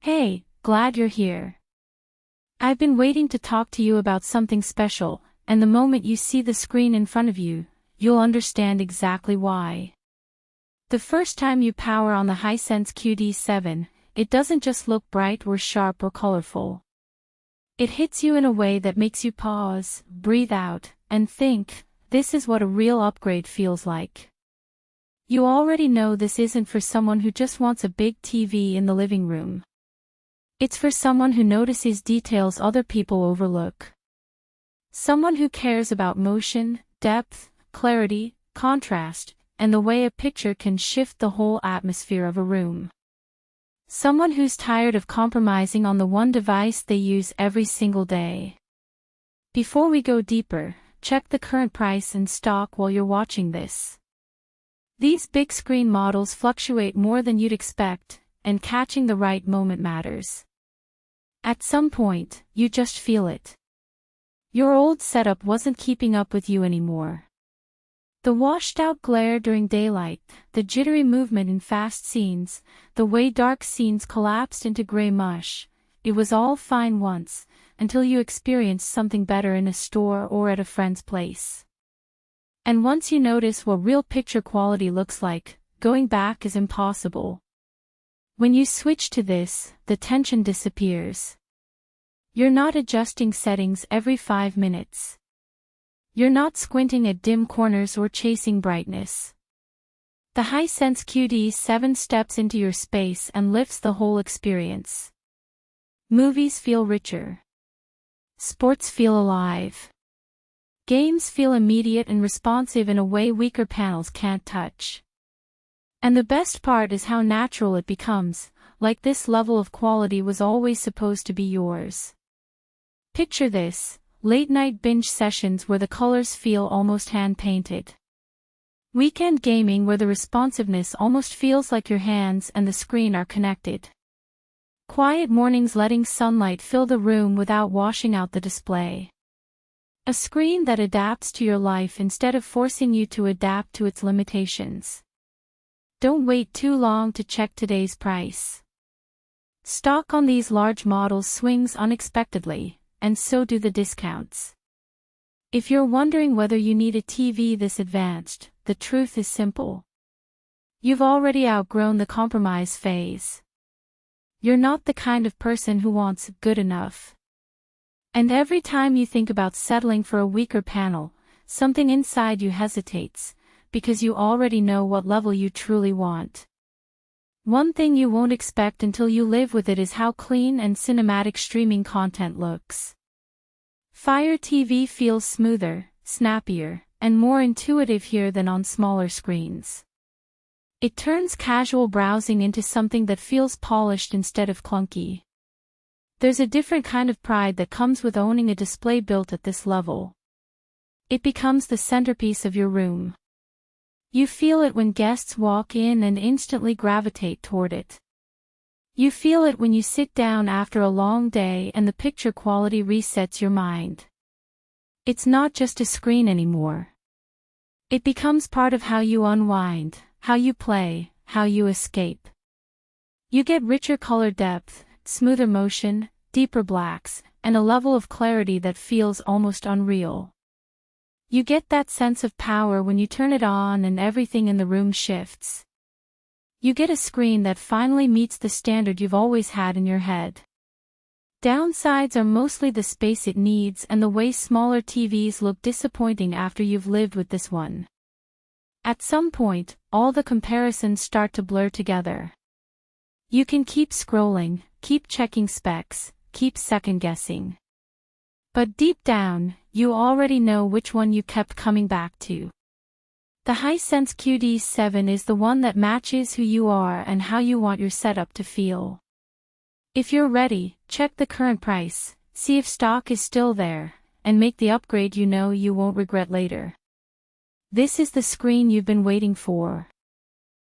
Hey, glad you're here. I've been waiting to talk to you about something special, and the moment you see the screen in front of you, you'll understand exactly why. The first time you power on the Hisense QD7, it doesn't just look bright or sharp or colorful. It hits you in a way that makes you pause, breathe out, and think, this is what a real upgrade feels like. You already know this isn't for someone who just wants a big TV in the living room. It's for someone who notices details other people overlook. Someone who cares about motion, depth, clarity, contrast, and the way a picture can shift the whole atmosphere of a room. Someone who's tired of compromising on the one device they use every single day. Before we go deeper, check the current price and stock while you're watching this. These big screen models fluctuate more than you'd expect, and catching the right moment matters. At some point, you just feel it. Your old setup wasn't keeping up with you anymore. The washed-out glare during daylight, the jittery movement in fast scenes, the way dark scenes collapsed into gray mush, it was all fine once, until you experienced something better in a store or at a friend's place. And once you notice what real picture quality looks like, going back is impossible. When you switch to this, the tension disappears. You're not adjusting settings every 5 minutes. You're not squinting at dim corners or chasing brightness. The Hisense QD7 steps into your space and lifts the whole experience. Movies feel richer. Sports feel alive. Games feel immediate and responsive in a way weaker panels can't touch. And the best part is how natural it becomes, like this level of quality was always supposed to be yours. Picture this, late-night binge sessions where the colors feel almost hand-painted. Weekend gaming where the responsiveness almost feels like your hands and the screen are connected. Quiet mornings letting sunlight fill the room without washing out the display. A screen that adapts to your life instead of forcing you to adapt to its limitations. Don't wait too long to check today's price. Stock on these large models swings unexpectedly, and so do the discounts. If you're wondering whether you need a TV this advanced, the truth is simple. You've already outgrown the compromise phase. You're not the kind of person who wants good enough. And every time you think about settling for a weaker panel, something inside you hesitates, because you already know what level you truly want. One thing you won't expect until you live with it is how clean and cinematic streaming content looks. Fire TV feels smoother, snappier, and more intuitive here than on smaller screens. It turns casual browsing into something that feels polished instead of clunky. There's a different kind of pride that comes with owning a display built at this level. It becomes the centerpiece of your room. You feel it when guests walk in and instantly gravitate toward it. You feel it when you sit down after a long day and the picture quality resets your mind. It's not just a screen anymore. It becomes part of how you unwind, how you play, how you escape. You get richer color depth, smoother motion, deeper blacks, and a level of clarity that feels almost unreal. You get that sense of power when you turn it on and everything in the room shifts. You get a screen that finally meets the standard you've always had in your head. Downsides are mostly the space it needs and the way smaller TVs look disappointing after you've lived with this one. At some point, all the comparisons start to blur together. You can keep scrolling, keep checking specs, keep second-guessing. But deep down, you already know which one you kept coming back to. The Hisense QD7 is the one that matches who you are and how you want your setup to feel. If you're ready, check the current price, see if stock is still there, and make the upgrade you know you won't regret later. This is the screen you've been waiting for.